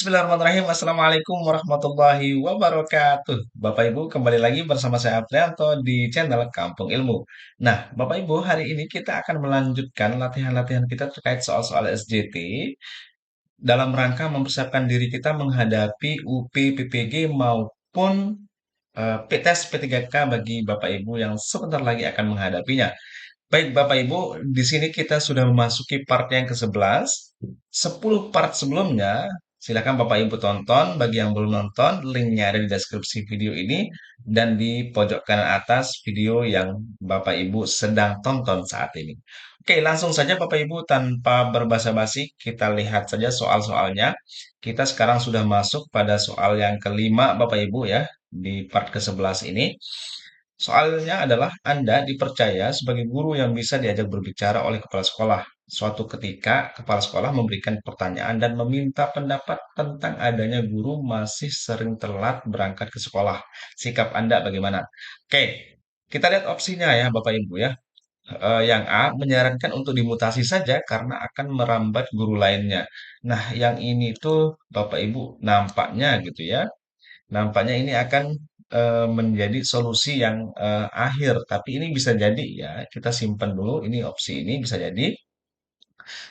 Bismillahirrahmanirrahim. Assalamualaikum warahmatullahi wabarakatuh. Bapak Ibu, kembali lagi bersama saya Aprianto di channel Kampung Ilmu. Nah, Bapak Ibu, hari ini kita akan melanjutkan latihan-latihan kita terkait soal-soal SJT dalam rangka mempersiapkan diri kita menghadapi UP PPG maupun tes P3K bagi Bapak Ibu yang sebentar lagi akan menghadapinya. Baik Bapak Ibu, di sini kita sudah memasuki part yang ke-11. 10 part sebelumnya, silakan Bapak Ibu tonton. Bagi yang belum nonton, linknya ada di deskripsi video ini dan di pojok kanan atas video yang Bapak Ibu sedang tonton saat ini. Oke, langsung saja Bapak Ibu tanpa berbasa-basi, kita lihat saja soal-soalnya. Kita sekarang sudah masuk pada soal yang kelima Bapak Ibu ya, di part ke-11 ini. Soalnya adalah Anda dipercaya sebagai guru yang bisa diajak berbicara oleh kepala sekolah. Suatu ketika, kepala sekolah memberikan pertanyaan dan meminta pendapat tentang adanya guru masih sering telat berangkat ke sekolah. Sikap Anda bagaimana? Oke, kita lihat opsinya ya, Bapak Ibu ya. Yang A menyarankan untuk dimutasi saja karena akan merambat guru lainnya. Nah, yang ini tuh Bapak Ibu nampaknya gitu ya. Nampaknya ini akan menjadi solusi yang akhir, tapi ini bisa jadi ya, kita simpan dulu ini opsi ini bisa jadi.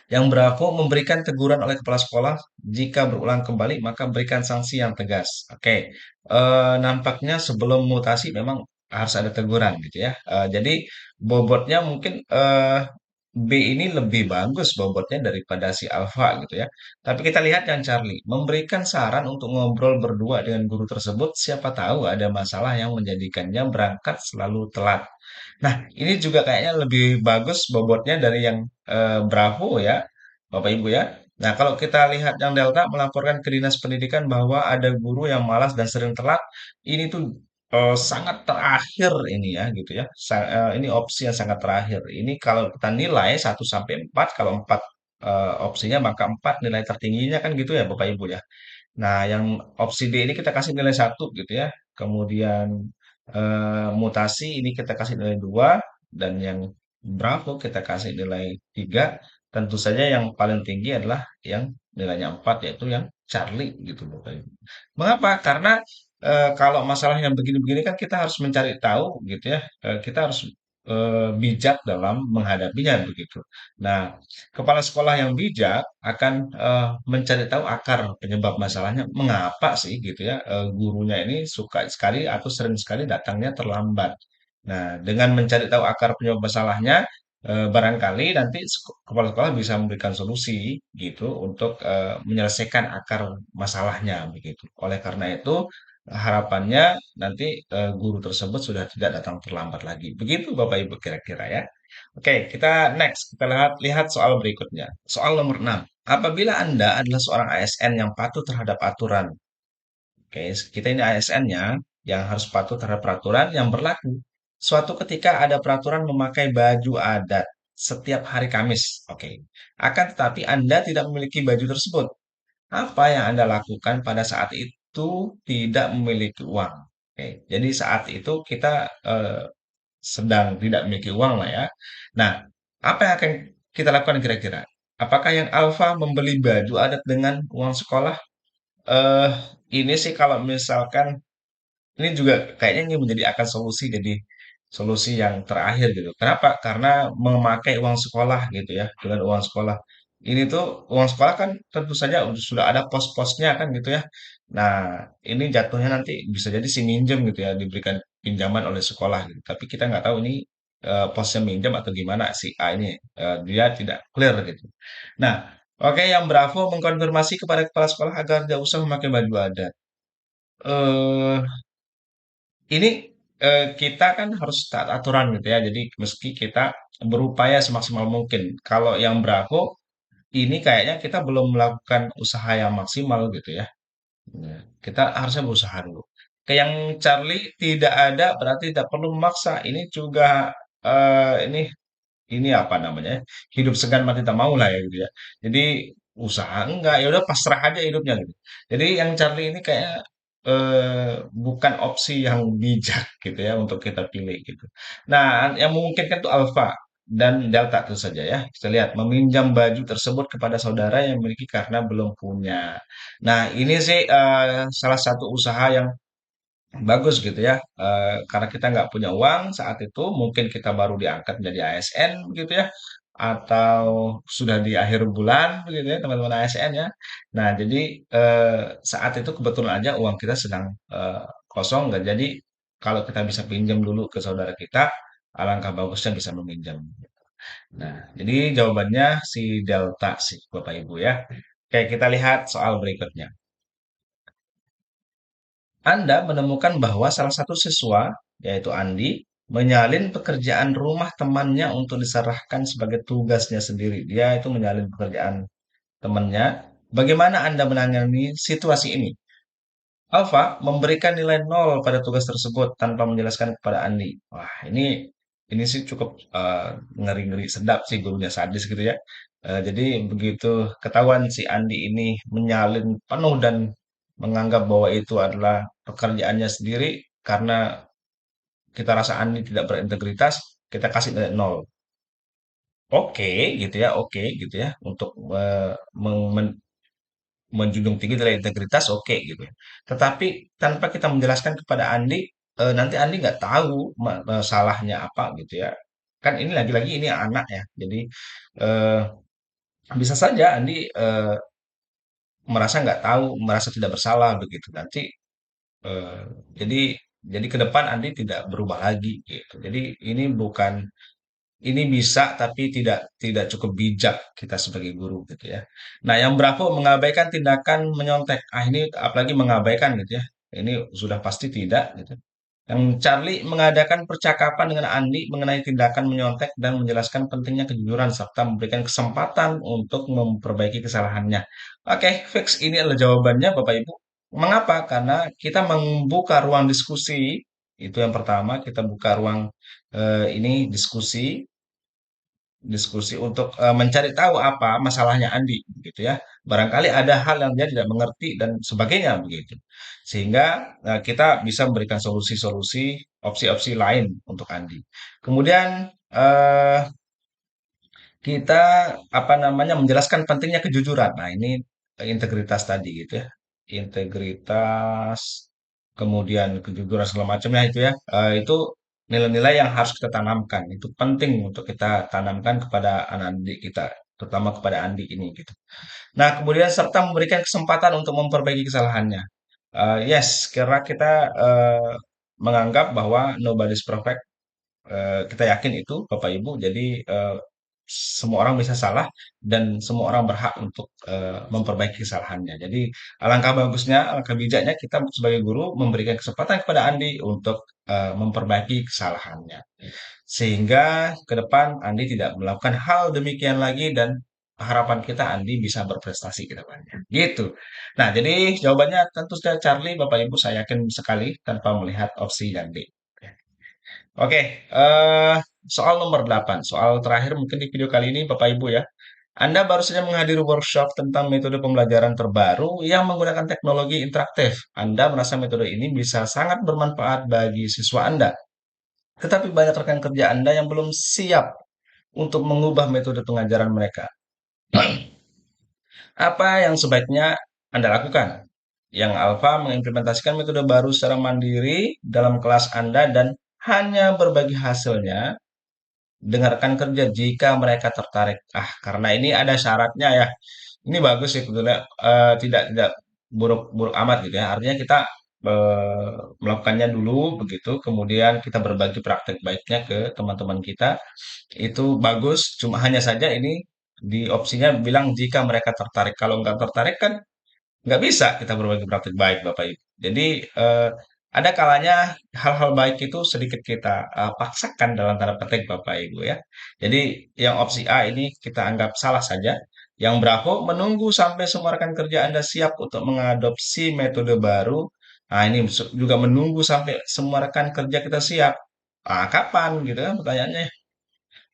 Yang berako memberikan teguran oleh kepala sekolah jika berulang kembali maka berikan sanksi yang tegas. Oke, nampaknya sebelum mutasi memang harus ada teguran gitu ya. Jadi bobotnya mungkin B ini lebih bagus bobotnya daripada si Alfa gitu ya. Tapi kita lihat yang Charlie, memberikan saran untuk ngobrol berdua dengan guru tersebut, siapa tahu ada masalah yang menjadikannya berangkat selalu telat. Nah, ini juga kayaknya lebih bagus bobotnya dari yang Bravo ya, Bapak Ibu ya. Nah, kalau kita lihat yang Delta melaporkan ke Dinas Pendidikan bahwa ada guru yang malas dan sering telat, ini tuh sangat terakhir ini ya gitu ya. Ini opsi yang sangat terakhir. Ini kalau kita nilai 1 sampai 4, kalau 4 opsinya maka 4 nilai tertingginya kan gitu ya Bapak Ibu ya. Nah, yang opsi D ini kita kasih nilai 1 gitu ya. Kemudian mutasi ini kita kasih nilai 2 dan yang Bravo kita kasih nilai 3. Tentu saja yang paling tinggi adalah yang nilainya 4 yaitu yang Charlie gitu Bapak Ibu. Mengapa? Karena kalau masalah yang begini-begini kan kita harus mencari tahu gitu ya. Kita harus bijak dalam menghadapinya begitu. Nah, kepala sekolah yang bijak akan mencari tahu akar penyebab masalahnya. Mengapa sih gitu ya gurunya ini suka sekali atau sering sekali datangnya terlambat. Nah, dengan mencari tahu akar penyebab masalahnya, barangkali nanti kepala sekolah bisa memberikan solusi gitu untuk menyelesaikan akar masalahnya begitu. Oleh karena itu, harapannya nanti guru tersebut sudah tidak datang terlambat lagi. Begitu Bapak Ibu kira-kira ya. Oke, kita next. Kita lihat lihat soal berikutnya. Soal nomor 6. Apabila Anda adalah seorang ASN yang patuh terhadap aturan. Oke, kita ini ASN-nya yang harus patuh terhadap peraturan yang berlaku. Suatu ketika ada peraturan memakai baju adat setiap hari Kamis. Oke. Akan tetapi Anda tidak memiliki baju tersebut. Apa yang Anda lakukan pada saat itu tidak memiliki uang? Oke, jadi saat itu kita sedang tidak memiliki uang lah ya. Nah, apa yang akan kita lakukan kira-kira? Apakah yang Alfa membeli baju adat dengan uang sekolah? Eh, ini sih kalau misalkan ini juga kayaknya ini menjadi akan solusi jadi solusi yang terakhir gitu. Kenapa? Karena memakai uang sekolah gitu ya, dengan uang sekolah. Ini tuh uang sekolah kan tentu saja sudah ada pos-posnya kan gitu ya. Nah, ini jatuhnya nanti bisa jadi si minjem gitu ya, diberikan pinjaman oleh sekolah gitu. Tapi kita nggak tahu ini posnya minjem atau gimana si A ini. Dia tidak clear gitu. Nah, oke yang Bravo mengkonfirmasi kepada kepala sekolah agar tidak usah memakai baju adat. Eh ini kita kan harus taat aturan gitu ya. Jadi meski kita berupaya semaksimal mungkin. Kalau yang Bravo ini kayaknya kita belum melakukan usaha yang maksimal gitu ya. Ya, kita harusnya berusaha dulu. Ke yang Charlie tidak ada berarti tidak perlu memaksa. Ini juga ini apa namanya? Hidup segan mati tak mau lah ya gitu ya. Jadi usaha enggak ya udah pasrah aja hidupnya gitu. Jadi yang Charlie ini kayak bukan opsi yang bijak gitu ya untuk kita pilih gitu. Nah, yang memungkinkan itu Alfa. dan delta itu saja ya. Kita lihat meminjam baju tersebut kepada saudara yang memiliki karena belum punya. Nah, ini sih salah satu usaha yang bagus gitu ya, karena kita nggak punya uang saat itu, mungkin kita baru diangkat menjadi ASN gitu ya, atau sudah di akhir bulan begitu ya teman-teman ASN ya. Nah jadi, saat itu kebetulan aja uang kita sedang, kosong nggak jadi kalau kita bisa pinjam dulu ke saudara kita, alangkah bagusnya bisa meminjam. Nah, jadi jawabannya si delta sih Bapak Ibu ya. Oke, kita lihat soal berikutnya. Anda menemukan bahwa salah satu siswa, yaitu Andi, menyalin pekerjaan rumah temannya untuk diserahkan sebagai tugasnya sendiri. Dia itu menyalin pekerjaan temannya. Bagaimana Anda menangani situasi ini? Alfa memberikan nilai nol pada tugas tersebut tanpa menjelaskan kepada Andi. Wah, ini sih cukup ngeri-ngeri sedap sih gurunya sadis gitu ya. Jadi begitu ketahuan si Andi ini menyalin penuh dan menganggap bahwa itu adalah pekerjaannya sendiri karena kita rasa Andi tidak berintegritas, kita kasih nilai nol. Oke, gitu ya, oke, gitu ya, untuk menjunjung tinggi nilai integritas oke gitu ya. Tetapi tanpa kita menjelaskan kepada Andi, nanti Andi nggak tahu salahnya apa gitu ya. Kan ini lagi-lagi ini anak ya. Jadi eh, bisa saja Andi merasa nggak tahu, merasa tidak bersalah begitu. Nanti eh, jadi jadi ke depan Andi tidak berubah lagi gitu. Jadi ini bukan ini bisa tapi tidak cukup bijak kita sebagai guru gitu ya. Nah, yang berapa mengabaikan tindakan menyontek. Ah, ini apalagi mengabaikan gitu ya. Ini sudah pasti tidak gitu. Yang Charlie mengadakan percakapan dengan Andi mengenai tindakan menyontek dan menjelaskan pentingnya kejujuran serta memberikan kesempatan untuk memperbaiki kesalahannya. Oke, fix ini adalah jawabannya Bapak Ibu. Mengapa? Karena kita membuka ruang diskusi. Itu yang pertama, kita buka ruang ini diskusi diskusi untuk mencari tahu apa masalahnya Andi gitu ya. Barangkali ada hal yang dia tidak mengerti dan sebagainya begitu. Sehingga kita bisa memberikan solusi-solusi, opsi-opsi lain untuk Andi. Kemudian kita apa namanya menjelaskan pentingnya kejujuran. Nah, ini integritas tadi gitu ya. Integritas, kemudian kejujuran segala macamnya itu ya. Itu nilai-nilai yang harus kita tanamkan. Itu penting untuk kita tanamkan kepada anak didik kita, terutama kepada Andi ini gitu. Nah, kemudian serta memberikan kesempatan untuk memperbaiki kesalahannya. Yes, kira kita menganggap bahwa nobody's perfect. Kita yakin itu Bapak Ibu. Jadi semua orang bisa salah dan semua orang berhak untuk memperbaiki kesalahannya. Jadi alangkah bagusnya, alangkah bijaknya kita sebagai guru memberikan kesempatan kepada Andi untuk memperbaiki kesalahannya. Sehingga ke depan Andi tidak melakukan hal demikian lagi dan harapan kita Andi bisa berprestasi ke depannya. Gitu. Nah, jadi jawabannya tentu saja Charlie, Bapak Ibu saya yakin sekali tanpa melihat opsi yang D. Oke, soal nomor 8, soal terakhir mungkin di video kali ini Bapak Ibu ya. Anda baru saja menghadiri workshop tentang metode pembelajaran terbaru yang menggunakan teknologi interaktif. Anda merasa metode ini bisa sangat bermanfaat bagi siswa Anda. Tetapi banyak rekan kerja Anda yang belum siap untuk mengubah metode pengajaran mereka. Apa yang sebaiknya Anda lakukan? Yang Alfa mengimplementasikan metode baru secara mandiri dalam kelas Anda dan hanya berbagi hasilnya dengarkan kerja jika mereka tertarik. Ah, karena ini ada syaratnya ya. Ini bagus sih sebetulnya tidak buruk-buruk amat gitu ya. Artinya kita melakukannya dulu begitu, kemudian kita berbagi praktek baiknya ke teman-teman kita. Itu bagus, cuma hanya saja ini di opsinya bilang jika mereka tertarik. Kalau nggak tertarik kan nggak bisa kita berbagi praktik baik, Bapak Ibu. Jadi, ada kalanya hal-hal baik itu sedikit kita paksakan dalam tanda petik, Bapak Ibu ya. Jadi, yang opsi A ini kita anggap salah saja. Yang Bravo menunggu sampai semua rekan kerja Anda siap untuk mengadopsi metode baru. Nah, ini juga menunggu sampai semua rekan kerja kita siap. Ah, kapan gitu kan pertanyaannya.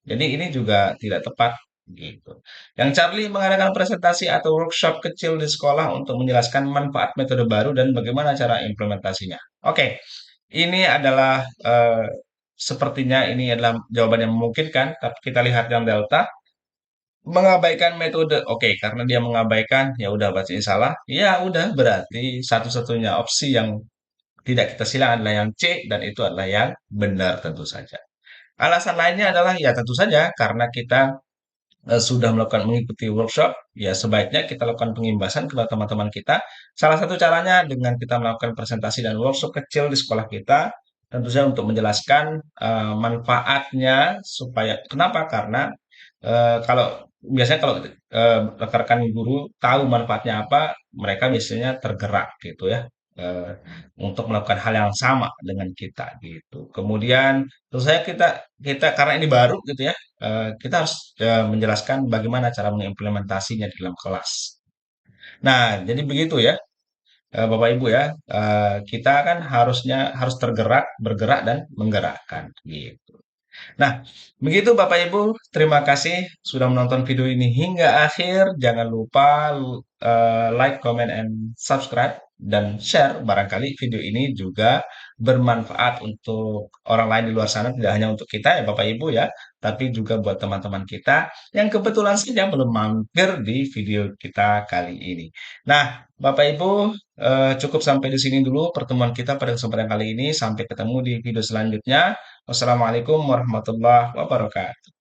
Jadi ini juga tidak tepat gitu. Yang Charlie mengadakan presentasi atau workshop kecil di sekolah untuk menjelaskan manfaat metode baru dan bagaimana cara implementasinya. Oke, ini adalah sepertinya ini adalah jawaban yang memungkinkan, tapi kita lihat yang delta, mengabaikan metode. Oke, karena dia mengabaikan, ya udah berarti ini salah. Ya udah berarti satu-satunya opsi yang tidak kita silang adalah yang C dan itu adalah yang benar tentu saja. Alasan lainnya adalah ya tentu saja karena kita sudah melakukan mengikuti workshop, ya sebaiknya kita lakukan pengimbasan kepada teman-teman kita. Salah satu caranya dengan kita melakukan presentasi dan workshop kecil di sekolah kita, tentu saja untuk menjelaskan manfaatnya supaya kenapa? Karena kalau biasanya kalau rekan-rekan guru tahu manfaatnya apa, mereka biasanya tergerak gitu ya. eh, untuk melakukan hal yang sama dengan kita gitu. Kemudian tentu saja kita kita karena ini baru gitu ya, kita harus menjelaskan bagaimana cara mengimplementasinya di dalam kelas. Nah, jadi begitu ya, Bapak Ibu ya, kita kan harus tergerak, bergerak dan menggerakkan gitu. Nah, begitu Bapak Ibu, terima kasih sudah menonton video ini hingga akhir. Jangan lupa like, comment, and subscribe dan share. Barangkali video ini juga bermanfaat untuk orang lain di luar sana, tidak hanya untuk kita ya Bapak Ibu ya, tapi juga buat teman-teman kita yang kebetulan saja belum mampir di video kita kali ini. Nah, Bapak Ibu, cukup sampai di sini dulu pertemuan kita pada kesempatan kali ini. Sampai ketemu di video selanjutnya. Wassalamualaikum warahmatullahi wabarakatuh.